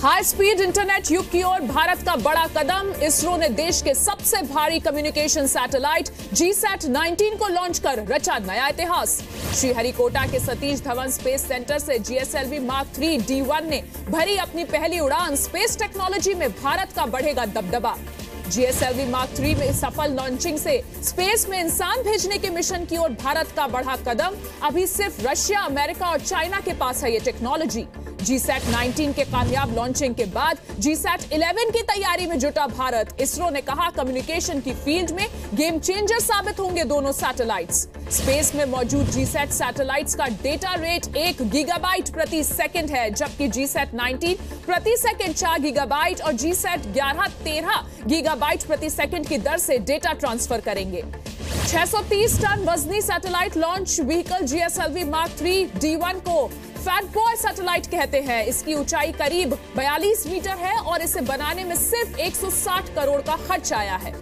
High speed internet युग की ओर भारत का बड़ा कदम। इसरो ने देश के सबसे भारी कम्युनिकेशन सैटेलाइट GSAT-19 को लॉन्च कर रचा नया इतिहास। श्रीहरिकोटा के सतीश धवन स्पेस सेंटर से GSLV Mark 3 D1 ने भरी अपनी पहली उड़ान। स्पेस टेक्नोलॉजी में भारत का बढ़ेगा दबदबा। GSLV Mark 3 में सफल लॉन्चिंग से स्पेस में इंसान भेजने के मिशन की ओर भारत का बढ़ा कदम। अभी सिर्फ रशिया, अमेरिका और चाइना के पास है ये टेक्नोलॉजी। GSAT-19 के कामयाब लॉन्चिंग के बाद GSAT-11 की तैयारी में जुटा भारत। इसरो ने कहा कम्युनिकेशन की फील्ड में गेम चेंजर साबित होंगे दोनों सैटेलाइट्स। स्पेस में मौजूद GSAT सैटेलाइट्स का डेटा रेट 1 गीगाबाइट प्रति सेकंड है, जबकि GSAT-19 प्रति सेकंड 4 गीगाबाइट और GSAT-11 13 गीगाबाइट प्रति सेकंड की दर से डेटा ट्रांसफर करेंगे। 630 टन वजनी satellite launch vehicle GSLV Mark 3 D1 को फैट बॉय सैटेलाइट कहते हैं। इसकी ऊंचाई करीब 42 मीटर है और इसे बनाने में सिर्फ 160 करोड़ का खर्च आया है।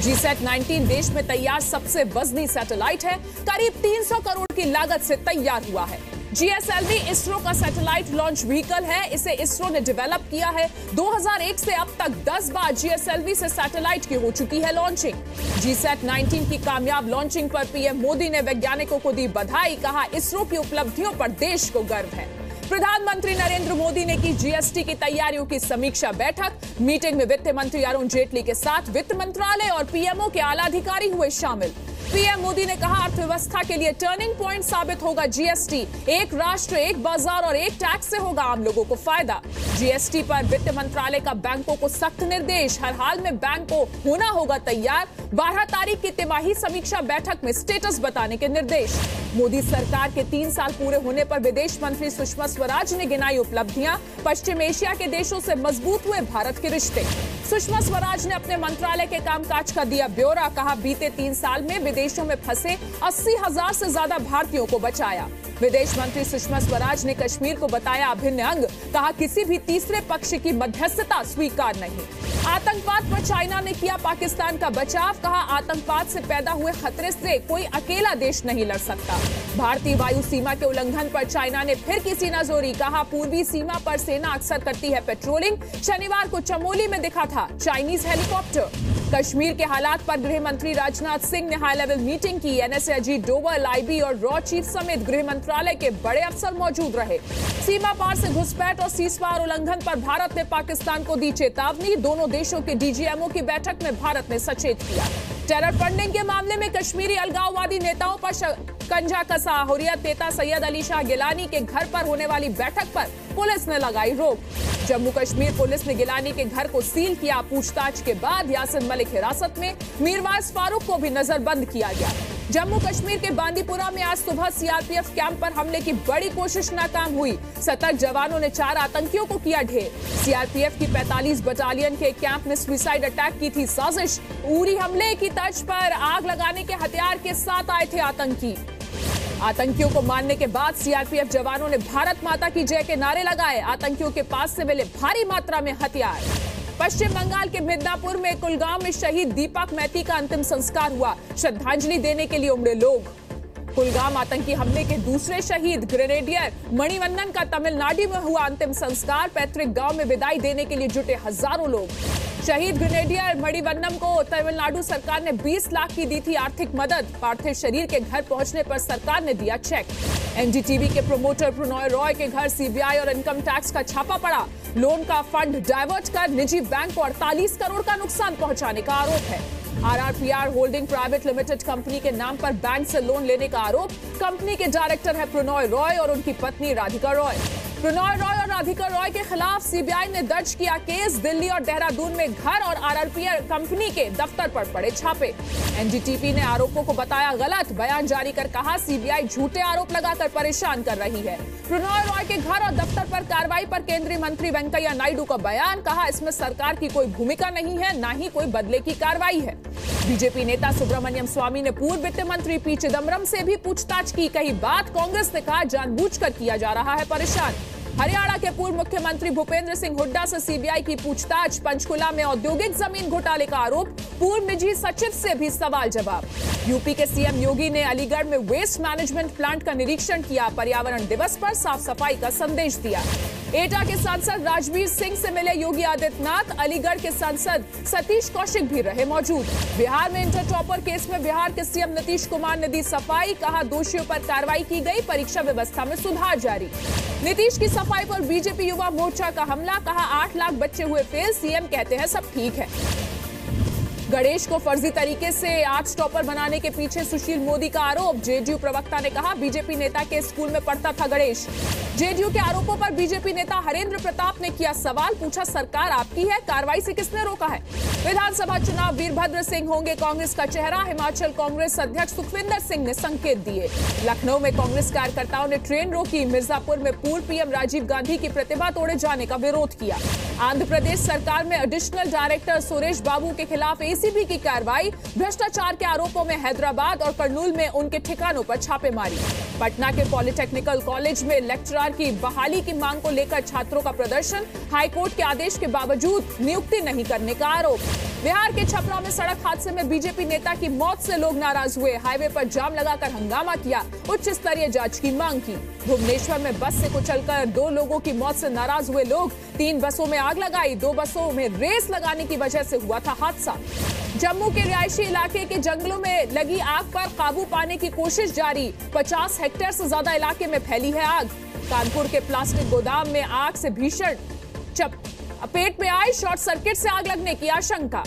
GSAT-19 देश में तैयार सबसे वजनी सैटेलाइट है। करीब 300 करोड़ की लागत से तैयार हुआ है। GSLV इसरो का सैटेलाइट लॉन्च व्हीकल है। इसे इसरो ने डेवलप किया है। 2001 से अब तक 10 बार GSLV से सैटेलाइट की हो चुकी है लॉन्चिंग। GSAT-19 की कामयाब लॉन्चिंग पर पीएम मोदी ने वैज्ञानिकों को दी बधाई। कहा इसरो की उपलब्धियों पर देश को गर्व है। प्रधानमंत्री नरेंद्र मोदी ने की GST की तैयारियों की समीक्षा बैठक। मीटिंग में वित्त मंत्री अरुण जेटली के साथ वित्त मंत्रालय और पीएमओ के आला अधिकारी हुए शामिल। पीएम मोदी ने कहा अर्थव्यवस्था के लिए टर्निंग पॉइंट साबित होगा GST। एक राष्ट्र, एक बाजार और एक टैक्स से होगा आम लोगों को फायदा। GST पर वित्त मंत्रालय का बैंकों को सख्त निर्देश। हर हाल में बैंक को होना होगा तैयार। 12 तारीख की तिमाही समीक्षा बैठक में स्टेटस बताने के निर्देश। मोदी सरकार के 3 साल पूरे होने पर विदेश मंत्री सुषमा स्वराज ने गिनाई उपलब्धियां। पश्चिम एशिया के देशों से मजबूत हुए भारत के रिश्ते। सुषमा स्वराज ने अपने मंत्रालय के कामकाज का दिया ब्यौरा। कहा बीते 3 साल में विदेशों में फंसे 80,000 से ज्यादा भारतीयों को बचाया। विदेश मंत्री सुषमा स्वराज ने कश्मीर को बताया अभिन्न अंग। कहा किसी भी तीसरे पक्ष की मध्यस्थता स्वीकार नहीं। आतंकवाद पर चाइना ने किया पाकिस्तान का बचाव। कहा आतंकवाद से पैदा हुए खतरे से कोई अकेला देश नहीं लड़ सकता। भारतीय वायु सीमा के उल्लंघन पर चाइना ने फिर की सीनाजोरी। कहा पूर्वी सीमा पर सेना अक्सर करती है पेट्रोलिंग। शनिवार को चमोली में दिखा था चाइनीज हेलीकॉप्टर। कश्मीर के हालात पर गृह मंत्री राजनाथ सिंह ने हाई लेवल मीटिंग की। NSA अजीत डोभाल, IB और रॉ चीफ समेत गृह मंत्रालय के बड़े अफसर मौजूद रहे। सीमा पार से घुसपैठ और सीजफायर उल्लंघन पर भारत ने पाकिस्तान को दी चेतावनी। दोनों देशों के DGMO की बैठक में भारत ने सचेत किया। टेरर फंडिंग के मामले में कश्मीरी अलगाववादी नेताओं पर शिकंजा कसा। हुर्रियत नेता सैयद अली शाह गिलानी के घर पर होने वाली बैठक पर पुलिस ने लगाई रोक। जम्मू कश्मीर पुलिस ने गिलानी के घर को सील किया। पूछताछ के बाद यासिन मलिक हिरासत में। मीरवाइज फारूक को भी नजरबंद किया गया। जम्मू कश्मीर के बांदीपुरा में आज सुबह CRPF कैंप पर हमले की बड़ी कोशिश नाकाम हुई। सतर्क जवानों ने 4 आतंकियों को किया ढेर। CRPF की 45 बटालियन के कैंप में सुसाइड अटैक की थी साजिश। उरी हमले की तर्ज पर आग लगाने के हथियार के साथ आए थे आतंकी। आतंकियों को मारने के बाद CRPF जवानों ने भारत माता की जय के नारे लगाए। आतंकियों के पास से मिले भारी मात्रा में हथियार। पश्चिम बंगाल के मिदनापुर में कुलगांव में शहीद दीपक मैती का अंतिम संस्कार हुआ। श्रद्धांजलि देने के लिए उमड़े लोग। कुलगाम आतंकी हमले के दूसरे शहीद ग्रेनेडियर मणिवन्नन का तमिलनाडु में हुआ अंतिम संस्कार। पैतृक गांव में विदाई देने के लिए जुटे हजारों लोग। शहीद ग्रेनेडियर मणिवन्नम को तमिलनाडु सरकार ने 20 लाख की दी थी आर्थिक मदद। पार्थिव शरीर के घर पहुंचने पर सरकार ने दिया चेक। NDTV के प्रमोटर प्रणॉय रॉय के घर CBI और इनकम टैक्स का छापा पड़ा। लोन का फंड डाइवर्ट कर निजी बैंक को 48 करोड़ का नुकसान पहुंचाने का आरोप है। RRPR holding private limited company के नाम पर बैंक से लोन लेने का आरोप। कंपनी के डायरेक्टर है प्रणॉय रॉय और उनकी पत्नी राधिका रॉय। प्रणॉय रॉय और राधिका रॉय के खिलाफ CBI ने दर्ज किया केस। दिल्ली और देहरादून में घर और RRPR कंपनी के दफ्तर पर पड़े छापे। NDTV ने आरोपों को बताया गलत। बयान जारी कर कहा CBI झूठे आरोप लगाकर परेशान कर रही है। प्रणॉय रॉय के घर और दफ्तर पर कार्रवाई पर केंद्रीय मंत्री वेंकैया नायडू का बयान। कहा इसमें सरकार की कोई भूमिका नहीं है, न ही कोई बदले की कार्रवाई है। बीजेपी नेता सुब्रमण्यम स्वामी ने पूर्व वित्त मंत्री P चिदम्बरम से भी पूछताछ की। कही बात कांग्रेस ने कहा जानबूझकर किया जा रहा है परेशान। हरियाणा के पूर्व मुख्यमंत्री भूपेंद्र सिंह हुड्डा से CBI की पूछताछ। पंचकुला में औद्योगिक जमीन घोटाले का आरोप। पूर्व निजी सचिव से भी सवाल जवाब। यूपी के CM योगी ने अलीगढ़ में वेस्ट मैनेजमेंट प्लांट का निरीक्षण किया। पर्यावरण दिवस पर साफ सफाई का संदेश दिया। एटा के सांसद राजवीर सिंह से मिले योगी आदित्यनाथ। अलीगढ़ के सांसद सतीश कौशिक भी रहे मौजूद। बिहार में इंटर टॉपर केस में बिहार के सीएम नीतीश कुमार ने दी सफाई, कहा दोषियों पर कार्रवाई की गई, परीक्षा व्यवस्था में सुधार जारी। नीतीश की सफाई पर बीजेपी युवा मोर्चा का हमला, कहा 8 लाख बच्चे हुए फेल, सीएम कहते हैं सब ठीक है। गणेश को फर्जी तरीके से आर्ट्स टॉपर बनाने के पीछे सुशील मोदी का आरोप। जेडीयू प्रवक्ता ने कहा बीजेपी नेता के स्कूल में पढ़ता था गणेश। जेडीयू के आरोपों पर बीजेपी नेता हरेंद्र प्रताप ने किया सवाल, पूछा सरकार आपकी है, कार्रवाई से किसने रोका है। विधानसभा चुनाव वीरभद्र सिंह होंगे कांग्रेस का चेहरा, हिमाचल कांग्रेस अध्यक्ष सुखविंदर सिंह ने संकेत दिए। लखनऊ में कांग्रेस कार्यकर्ताओं ने ट्रेन रोकी। मिर्जापुर में पूर्व पीएम राजीव गांधी की प्रतिमा तोड़े जाने का विरोध किया। आंध्र प्रदेश सरकार में एडिशनल डायरेक्टर सुरेश बाबू के खिलाफ एसीबी की कार्रवाई। भ्रष्टाचार के आरोपों में हैदराबाद और कर्नूल में उनके ठिकानों पर छापेमारी। पटना के पॉलिटेक्निकल कॉलेज में लेक्चरर की बहाली की मांग को लेकर छात्रों का प्रदर्शन। हाईकोर्ट के आदेश के बावजूद नियुक्ति नहीं करने का आरोप। बिहार के छपरा में सड़क हादसे में बीजेपी नेता की मौत से लोग नाराज हुए। हाईवे पर जाम लगाकर हंगामा किया, उच्च स्तरीय जांच की मांग की। भुवनेश्वर में बस से कुचलकर 2 लोगों की मौत से नाराज हुए लोग। 3 बसों में आग लगाई। 2 बसों में रेस लगाने की वजह से हुआ था हादसा। जम्मू के रिहायशी इलाके के जंगलों में लगी आग पर काबू पाने की कोशिश जारी। 50 हेक्टेयर से ज्यादा इलाके में फैली है आग। कानपुर के प्लास्टिक गोदाम में आग से भीषण चपेट में आई, शॉर्ट सर्किट से आग लगने की आशंका।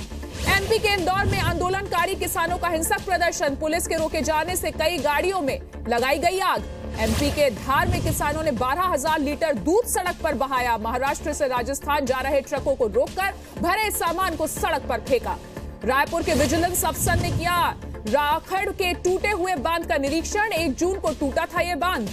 एमपी के इंदौर में आंदोलनकारी किसानों का हिंसक प्रदर्शन। पुलिस के रोके जाने से कई गाड़ियों में लगाई गई आग। एमपी के धार में किसानों ने 12,000 लीटर दूध सड़क पर बहाया। महाराष्ट्र से राजस्थान जा रहे ट्रकों को रोककर भरे सामान को सड़क पर फेंका। रायपुर के विजिलेंस अफसर ने किया राखड़ के टूटे हुए बांध का निरीक्षण। 1 जून को टूटा था यह बांध।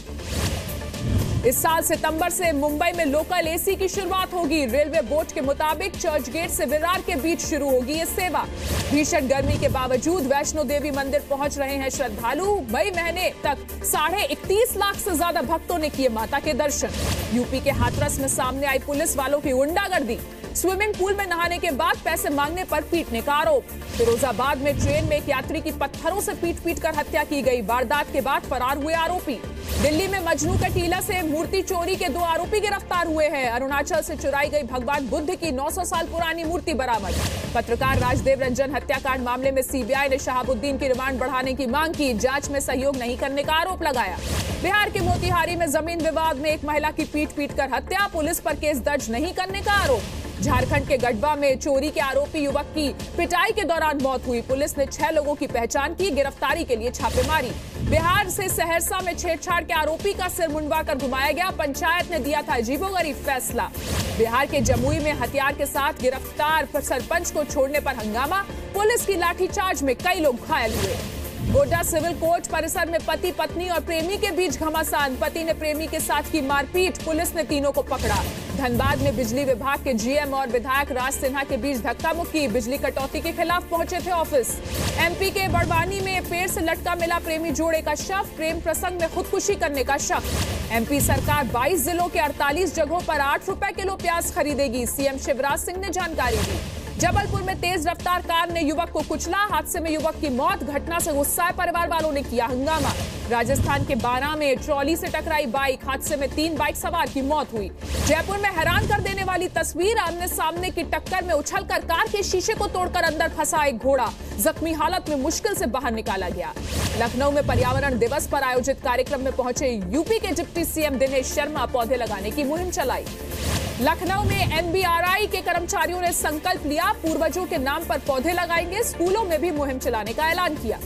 इस साल सितंबर से मुंबई में लोकल एसी की शुरुआत होगी। रेलवे बोर्ड के मुताबिक चर्च गेट से विरार के बीच शुरू होगी ये सेवा। भीषण गर्मी के बावजूद वैष्णो देवी मंदिर पहुंच रहे हैं श्रद्धालु। मई महीने तक 31.5 लाख से ज्यादा भक्तों ने किए माता के दर्शन। यूपी के हाथरस में सामने आई पुलिस वालों की गुंडागर्दी। स्विमिंग पूल में नहाने के बाद पैसे मांगने पर पीटने का आरोप। फिरोजाबाद में ट्रेन में एक यात्री की पत्थरों से पीट कर हत्या की गई। वारदात के बाद फरार हुए आरोपी। दिल्ली में मजनू का टीला से मूर्ति चोरी के 2 आरोपी गिरफ्तार हुए हैं। अरुणाचल से चुराई गई भगवान बुद्ध की 900 साल पुरानी मूर्ति बरामद। पत्रकार राजदेव रंजन हत्याकांड मामले में सीबीआई ने शहाबुद्दीन की रिमांड बढ़ाने की मांग की। जांच में सहयोग नहीं करने का आरोप लगाया। बिहार के मोतिहारी में जमीन विवाद में एक महिला की पीट कर हत्या। पुलिस पर केस दर्ज नहीं करने का आरोप। झारखंड के गढ़वा में चोरी के आरोपी युवक की पिटाई के दौरान मौत हुई। पुलिस ने 6 लोगों की पहचान की। गिरफ्तारी के लिए छापेमारी। बिहार से सहरसा में छेड़छाड़ के आरोपी का सिर मुंडवाकर घुमाया गया। पंचायत ने दिया था अजीबोगरीब फैसला। बिहार के जमुई में हथियार के साथ गिरफ्तार सरपंच को छोड़ने पर हंगामा। पुलिस की लाठीचार्ज में कई लोग घायल हुए। गोड्डा सिविल कोर्ट परिसर में पति पत्नी और प्रेमी के बीच घमासान। पति ने प्रेमी के साथ की मारपीट। पुलिस ने तीनों को पकड़ा। धनबाद में बिजली विभाग के जीएम और विधायक राज सिन्हा के बीच धक्का मुक्की। बिजली कटौती के खिलाफ पहुंचे थे ऑफिस। एमपी के बड़वानी में पेड़ से लटका मिला प्रेमी जोड़े का शव। प्रेम प्रसंग में खुदकुशी करने का शक। एमपी सरकार 22 जिलों के 48 जगहों पर 8 रुपए किलो प्याज खरीदेगी। सीएम शिवराज सिंह ने जानकारी दी। जबलपुर में तेज रफ्तार कार ने युवक को कुचला। हादसे में युवक की मौत। घटना से गुस्साए परिवार वालों ने किया हंगामा। राजस्थान के बारां में ट्रॉली से टकराई बाइक। हादसे में 3 बाइक सवार की मौत हुई। जयपुर में हैरान कर देने वाली तस्वीर। आमने सामने की टक्कर में उछलकर कार के शीशे को तोड़कर अंदर फंसा एक घोड़ा। जख्मी हालत में मुश्किल से बाहर निकाला गया। लखनऊ में पर्यावरण दिवस पर आयोजित कार्यक्रम में पहुंचे यूपी के डिप्टी सीएम दिनेश शर्मा पौधे लगाने की मुहिम चलाई। लखनऊ में एनबीआरआई के कर्मचारियों ने संकल्प लिया, पूर्वजों के नाम पर पौधे लगाएंगे। स्कूलों में भी मुहिम चलाने का ऐलान किया।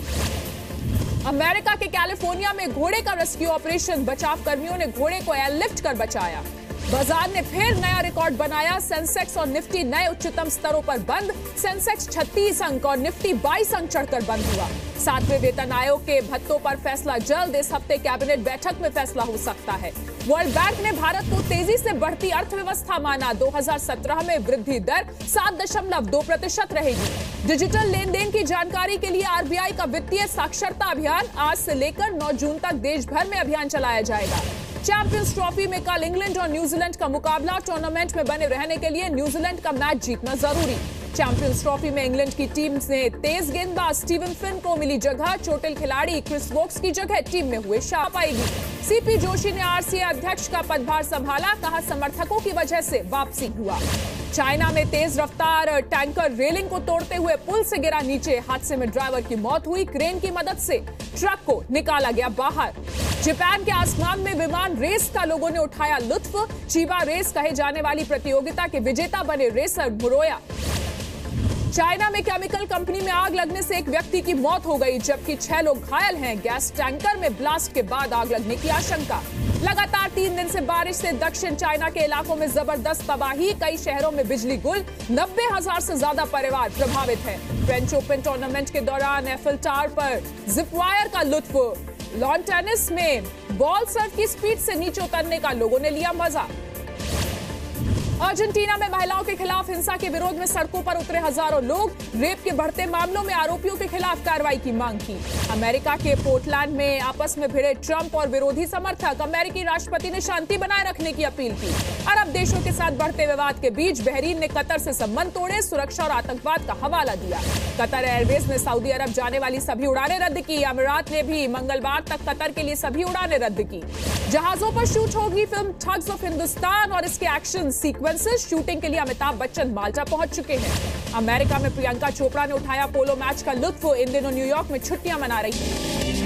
अमेरिका के कैलिफोर्निया में घोड़े का रेस्क्यू ऑपरेशन। बचाव कर्मियों ने घोड़े को एयरलिफ्ट कर बचाया। बाजार ने फिर नया रिकॉर्ड बनाया। सेंसेक्स और निफ्टी नए उच्चतम स्तरों पर बंद। सेंसेक्स 36 अंक और निफ्टी 22 अंक चढ़कर बंद हुआ। 7वें वेतन आयोग के भत्तों पर फैसला जल्द। इस हफ्ते कैबिनेट बैठक में फैसला हो सकता है। वर्ल्ड बैंक ने भारत को तेजी से बढ़ती अर्थव्यवस्था माना। 2017 में वृद्धि दर 7.2% रहेगी। डिजिटल लेन देन की जानकारी के लिए आरबीआई का वित्तीय साक्षरता अभियान आज से लेकर 9 जून तक देश भर में अभियान चलाया जाएगा। चैंपियंस ट्रॉफी में कल इंग्लैंड और न्यूजीलैंड का मुकाबला। टूर्नामेंट में बने रहने के लिए न्यूजीलैंड का मैच जीतना जरूरी। चैंपियंस ट्रॉफी में इंग्लैंड की टीम ने तेज गेंदबाज स्टीवन फिन को मिली जगह। चोटिल खिलाड़ी क्रिस वोक्स की जगह टीम में हुए शामिल पाएगी। सीपी जोशी ने आरसीए अध्यक्ष का पदभार संभाला, कहा समर्थकों की वजह से वापसी हुआ। चाइना में तेज रफ्तार टैंकर रेलिंग को तोड़ते हुए पुल से गिरा नीचे, हादसे में ड्राइवर की मौत हुई, क्रेन की मदद से ट्रक को निकाला गया बाहर। जापान के आसमान में विमान रेस का लोगों ने उठाया लुत्फ, चीबा रेस कहे जाने वाली प्रतियोगिता के विजेता बने रेसर मुरोया। चाइना में केमिकल कंपनी में आग लगने से एक व्यक्ति की मौत हो गई, जबकि 6 लोग घायल हैं। गैस टैंकर में ब्लास्ट के बाद आग लगने की आशंका। लगातार 3 दिन से बारिश से दक्षिण चाइना के इलाकों में जबरदस्त तबाही, कई शहरों में बिजली गुल, 90,000 से ज्यादा परिवार प्रभावित हैं। फ्रेंच ओपन टूर्नामेंट के दौरान एफिल टावर पर जिप वायर का लुत्फ, लॉन टेनिस में बॉल सर्व की स्पीड से नीचे उतरने का लोगों ने लिया मजा। अर्जेंटीना में महिलाओं के खिलाफ हिंसा के विरोध में सड़कों पर उतरे हजारों लोग, रेप के बढ़ते मामलों में आरोपियों के खिलाफ कार्रवाई की मांग की। अमेरिका के पोर्टलैंड में आपस में भिड़े ट्रंप और विरोधी समर्थक, अमेरिकी राष्ट्रपति ने शांति बनाए रखने की अपील की। अरब देशों के साथ बढ़ते विवाद के बीच बहरीन ने कतर से संबंध तोड़े, सुरक्षा और आतंकवाद का हवाला दिया। कतर एयरवेज ने सऊदी अरब जाने वाली सभी उड़ानें रद्द की। अमीरात ने भी मंगलवार तक कतर के लिए सभी उड़ानें रद्द की। जहाजों पर शूट होगी फिल्म ठग्स ऑफ हिंदुस्तान और इसके एक्शन सीक्वेंसेस। शूटिंग के लिए अमिताभ बच्चन माल्टा पहुंच चुके हैं। अमेरिका में प्रियंका चोपड़ा ने उठाया पोलो मैच का लुत्फ, इन दिनों न्यूयॉर्क में छुट्टियां मना रही हैं।